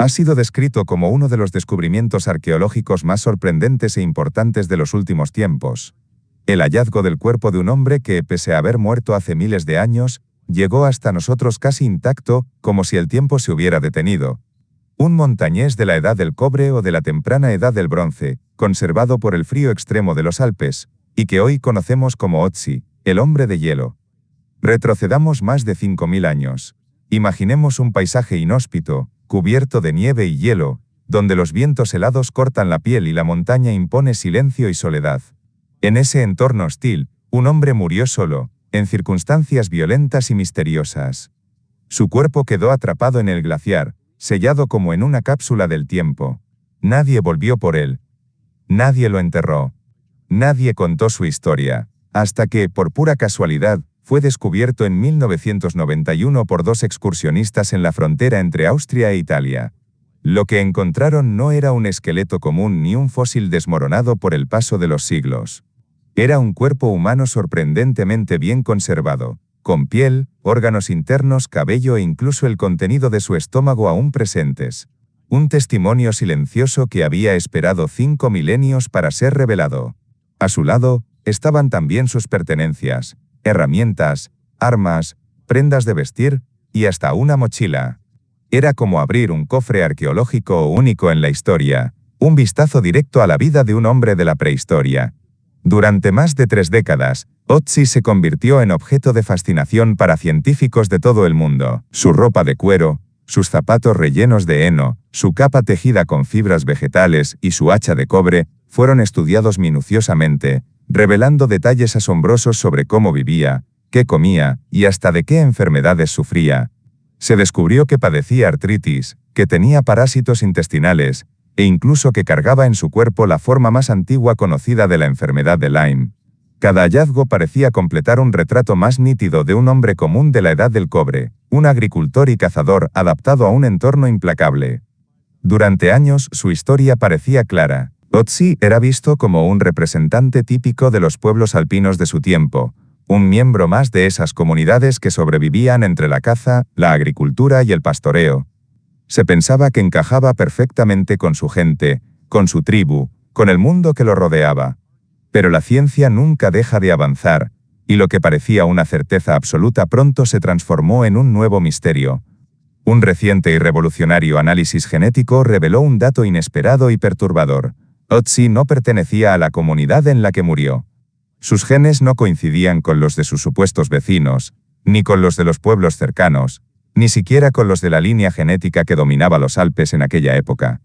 Ha sido descrito como uno de los descubrimientos arqueológicos más sorprendentes e importantes de los últimos tiempos. El hallazgo del cuerpo de un hombre que, pese a haber muerto hace miles de años, llegó hasta nosotros casi intacto, como si el tiempo se hubiera detenido. Un montañés de la edad del cobre o de la temprana edad del bronce, conservado por el frío extremo de los Alpes, y que hoy conocemos como Otzi, el hombre de hielo. Retrocedamos más de 5000 años. Imaginemos un paisaje inhóspito, cubierto de nieve y hielo, donde los vientos helados cortan la piel y la montaña impone silencio y soledad. En ese entorno hostil, un hombre murió solo, en circunstancias violentas y misteriosas. Su cuerpo quedó atrapado en el glaciar, sellado como en una cápsula del tiempo. Nadie volvió por él. Nadie lo enterró. Nadie contó su historia, hasta que, por pura casualidad, fue descubierto en 1991 por dos excursionistas en la frontera entre Austria e Italia. Lo que encontraron no era un esqueleto común ni un fósil desmoronado por el paso de los siglos. Era un cuerpo humano sorprendentemente bien conservado, con piel, órganos internos, cabello e incluso el contenido de su estómago aún presentes. Un testimonio silencioso que había esperado 5 milenios para ser revelado. A su lado, estaban también sus pertenencias, herramientas, armas, prendas de vestir y hasta una mochila. Era como abrir un cofre arqueológico único en la historia, un vistazo directo a la vida de un hombre de la prehistoria. Durante más de 3 décadas, Otzi se convirtió en objeto de fascinación para científicos de todo el mundo. Su ropa de cuero, sus zapatos rellenos de heno, su capa tejida con fibras vegetales y su hacha de cobre fueron estudiados minuciosamente, revelando detalles asombrosos sobre cómo vivía, qué comía y hasta de qué enfermedades sufría. Se descubrió que padecía artritis, que tenía parásitos intestinales, e incluso que cargaba en su cuerpo la forma más antigua conocida de la enfermedad de Lyme. Cada hallazgo parecía completar un retrato más nítido de un hombre común de la edad del cobre, un agricultor y cazador adaptado a un entorno implacable. Durante años su historia parecía clara. Otzi era visto como un representante típico de los pueblos alpinos de su tiempo, un miembro más de esas comunidades que sobrevivían entre la caza, la agricultura y el pastoreo. Se pensaba que encajaba perfectamente con su gente, con su tribu, con el mundo que lo rodeaba. Pero la ciencia nunca deja de avanzar, y lo que parecía una certeza absoluta pronto se transformó en un nuevo misterio. Un reciente y revolucionario análisis genético reveló un dato inesperado y perturbador. Otzi no pertenecía a la comunidad en la que murió. Sus genes no coincidían con los de sus supuestos vecinos, ni con los de los pueblos cercanos, ni siquiera con los de la línea genética que dominaba los Alpes en aquella época.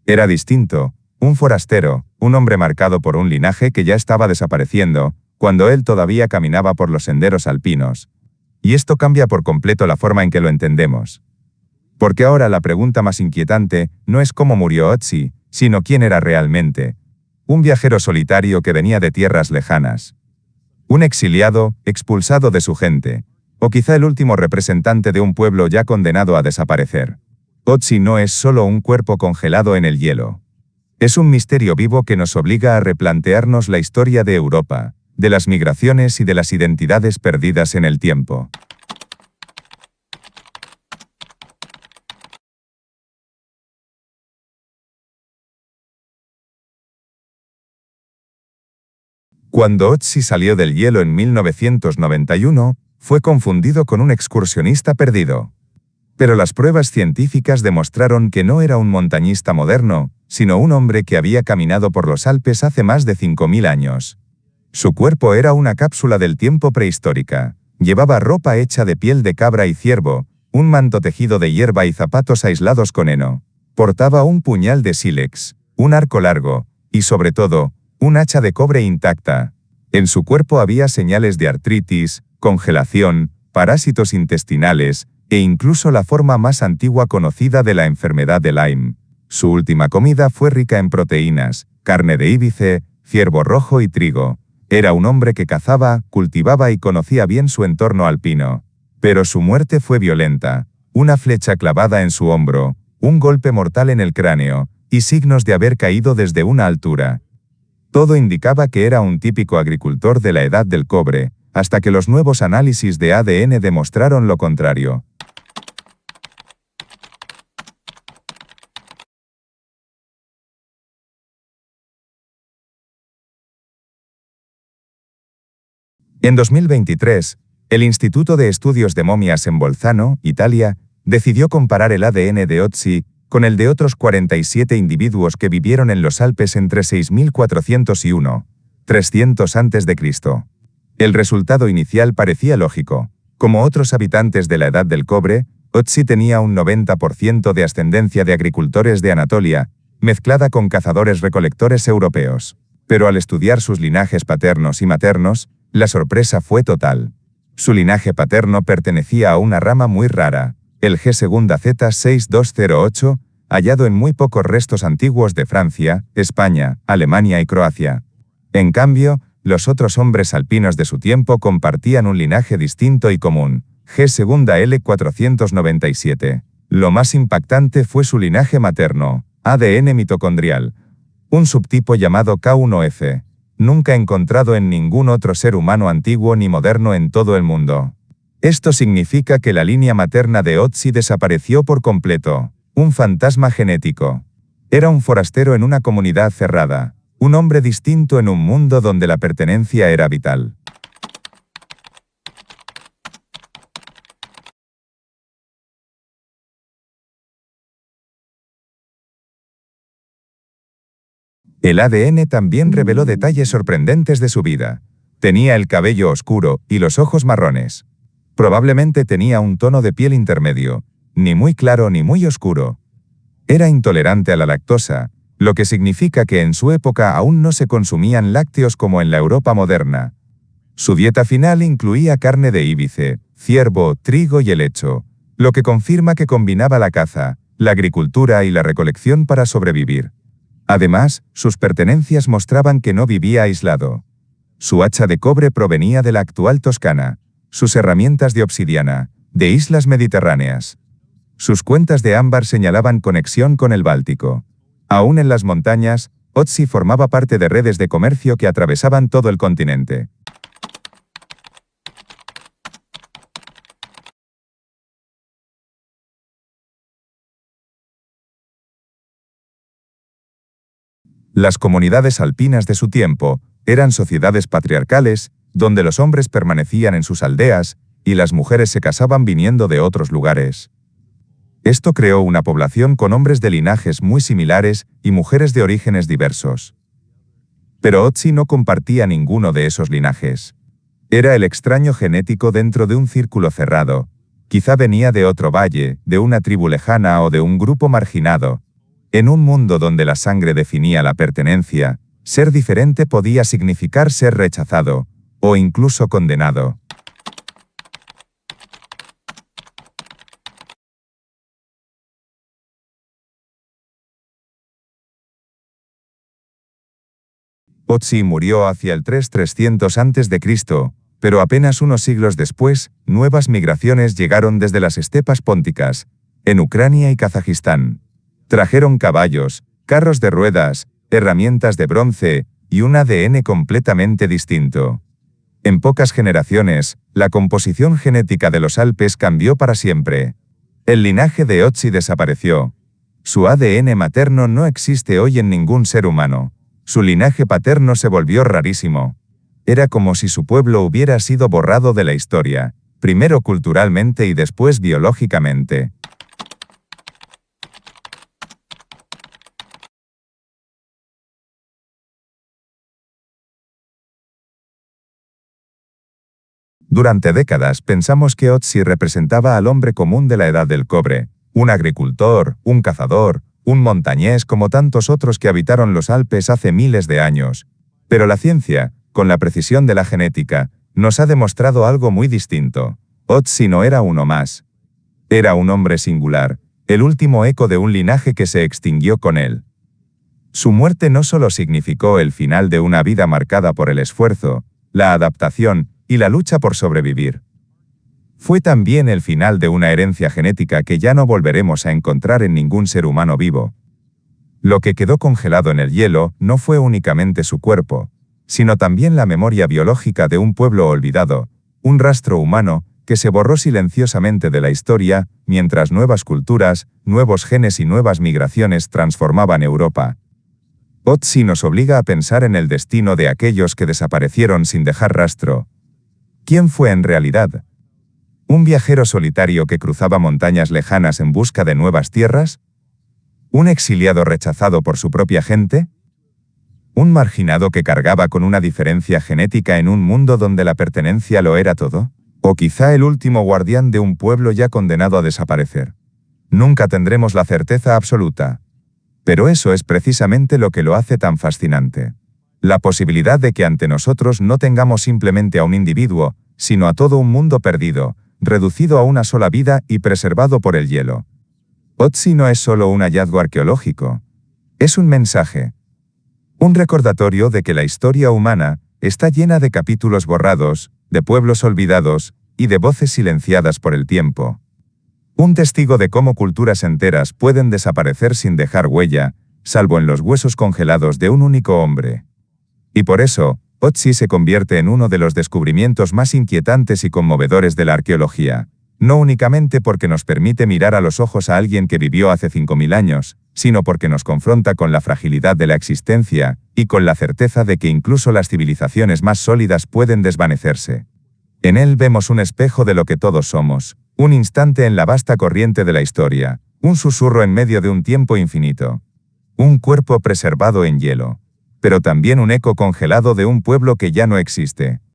Era distinto, un forastero, un hombre marcado por un linaje que ya estaba desapareciendo, cuando él todavía caminaba por los senderos alpinos. Y esto cambia por completo la forma en que lo entendemos. Porque ahora la pregunta más inquietante no es cómo murió Otzi, sino quién era realmente. Un viajero solitario que venía de tierras lejanas. Un exiliado, expulsado de su gente. O quizá el último representante de un pueblo ya condenado a desaparecer. Otzi no es solo un cuerpo congelado en el hielo. Es un misterio vivo que nos obliga a replantearnos la historia de Europa, de las migraciones y de las identidades perdidas en el tiempo. Cuando Otzi salió del hielo en 1991, fue confundido con un excursionista perdido. Pero las pruebas científicas demostraron que no era un montañista moderno, sino un hombre que había caminado por los Alpes hace más de 5000 años. Su cuerpo era una cápsula del tiempo prehistórica. Llevaba ropa hecha de piel de cabra y ciervo, un manto tejido de hierba y zapatos aislados con heno. Portaba un puñal de sílex, un arco largo, y sobre todo, un hacha de cobre intacta. En su cuerpo había señales de artritis, congelación, parásitos intestinales, e incluso la forma más antigua conocida de la enfermedad de Lyme. Su última comida fue rica en proteínas, carne de íbice, ciervo rojo y trigo. Era un hombre que cazaba, cultivaba y conocía bien su entorno alpino. Pero su muerte fue violenta. Una flecha clavada en su hombro, un golpe mortal en el cráneo, y signos de haber caído desde una altura. Todo indicaba que era un típico agricultor de la edad del cobre, hasta que los nuevos análisis de ADN demostraron lo contrario. En 2023, el Instituto de Estudios de Momias en Bolzano, Italia, decidió comparar el ADN de Ötzi con el de otros 47 individuos que vivieron en los Alpes entre 6400 y 300 a.C. El resultado inicial parecía lógico. Como otros habitantes de la Edad del Cobre, Ötzi tenía un 90% de ascendencia de agricultores de Anatolia, mezclada con cazadores-recolectores europeos. Pero al estudiar sus linajes paternos y maternos, la sorpresa fue total. Su linaje paterno pertenecía a una rama muy rara, el G2Z6208, hallado en muy pocos restos antiguos de Francia, España, Alemania y Croacia. En cambio, los otros hombres alpinos de su tiempo compartían un linaje distinto y común, G2L497. Lo más impactante fue su linaje materno, ADN mitocondrial, un subtipo llamado K1F, nunca encontrado en ningún otro ser humano antiguo ni moderno en todo el mundo. Esto significa que la línea materna de Ötzi desapareció por completo, un fantasma genético. Era un forastero en una comunidad cerrada, un hombre distinto en un mundo donde la pertenencia era vital. El ADN también reveló detalles sorprendentes de su vida. Tenía el cabello oscuro y los ojos marrones. Probablemente tenía un tono de piel intermedio, ni muy claro ni muy oscuro. Era intolerante a la lactosa, lo que significa que en su época aún no se consumían lácteos como en la Europa moderna. Su dieta final incluía carne de íbice, ciervo, trigo y helecho, lo que confirma que combinaba la caza, la agricultura y la recolección para sobrevivir. Además, sus pertenencias mostraban que no vivía aislado. Su hacha de cobre provenía de la actual Toscana, sus herramientas de obsidiana, de islas mediterráneas. Sus cuentas de ámbar señalaban conexión con el Báltico. Aún en las montañas, Ötzi formaba parte de redes de comercio que atravesaban todo el continente. Las comunidades alpinas de su tiempo eran sociedades patriarcales, donde los hombres permanecían en sus aldeas y las mujeres se casaban viniendo de otros lugares. Esto creó una población con hombres de linajes muy similares y mujeres de orígenes diversos. Pero Ötzi no compartía ninguno de esos linajes. Era el extraño genético dentro de un círculo cerrado. Quizá venía de otro valle, de una tribu lejana o de un grupo marginado. En un mundo donde la sangre definía la pertenencia, ser diferente podía significar ser rechazado, o incluso condenado. Ötzi murió hacia el 3300 a.C., pero apenas unos siglos después, nuevas migraciones llegaron desde las estepas pónticas, en Ucrania y Kazajistán. Trajeron caballos, carros de ruedas, herramientas de bronce y un ADN completamente distinto. En pocas generaciones, la composición genética de los Alpes cambió para siempre. El linaje de Ötzi desapareció. Su ADN materno no existe hoy en ningún ser humano. Su linaje paterno se volvió rarísimo. Era como si su pueblo hubiera sido borrado de la historia, primero culturalmente y después biológicamente. Durante décadas pensamos que Ötzi representaba al hombre común de la Edad del Cobre, un agricultor, un cazador, un montañés como tantos otros que habitaron los Alpes hace miles de años. Pero la ciencia, con la precisión de la genética, nos ha demostrado algo muy distinto. Ötzi no era uno más. Era un hombre singular, el último eco de un linaje que se extinguió con él. Su muerte no solo significó el final de una vida marcada por el esfuerzo, la adaptación y la lucha por sobrevivir. Fue también el final de una herencia genética que ya no volveremos a encontrar en ningún ser humano vivo. Lo que quedó congelado en el hielo no fue únicamente su cuerpo, sino también la memoria biológica de un pueblo olvidado, un rastro humano que se borró silenciosamente de la historia, mientras nuevas culturas, nuevos genes y nuevas migraciones transformaban Europa. Ötzi nos obliga a pensar en el destino de aquellos que desaparecieron sin dejar rastro. ¿Quién fue en realidad? ¿Un viajero solitario que cruzaba montañas lejanas en busca de nuevas tierras? ¿Un exiliado rechazado por su propia gente? ¿Un marginado que cargaba con una diferencia genética en un mundo donde la pertenencia lo era todo? ¿O quizá el último guardián de un pueblo ya condenado a desaparecer? Nunca tendremos la certeza absoluta. Pero eso es precisamente lo que lo hace tan fascinante. La posibilidad de que ante nosotros no tengamos simplemente a un individuo, sino a todo un mundo perdido, reducido a una sola vida y preservado por el hielo. Otzi no es solo un hallazgo arqueológico. Es un mensaje. Un recordatorio de que la historia humana está llena de capítulos borrados, de pueblos olvidados y de voces silenciadas por el tiempo. Un testigo de cómo culturas enteras pueden desaparecer sin dejar huella, salvo en los huesos congelados de un único hombre. Y por eso, Otzi se convierte en uno de los descubrimientos más inquietantes y conmovedores de la arqueología, no únicamente porque nos permite mirar a los ojos a alguien que vivió hace 5000 años, sino porque nos confronta con la fragilidad de la existencia y con la certeza de que incluso las civilizaciones más sólidas pueden desvanecerse. En él vemos un espejo de lo que todos somos, un instante en la vasta corriente de la historia, un susurro en medio de un tiempo infinito, un cuerpo preservado en hielo, pero también un eco congelado de un pueblo que ya no existe.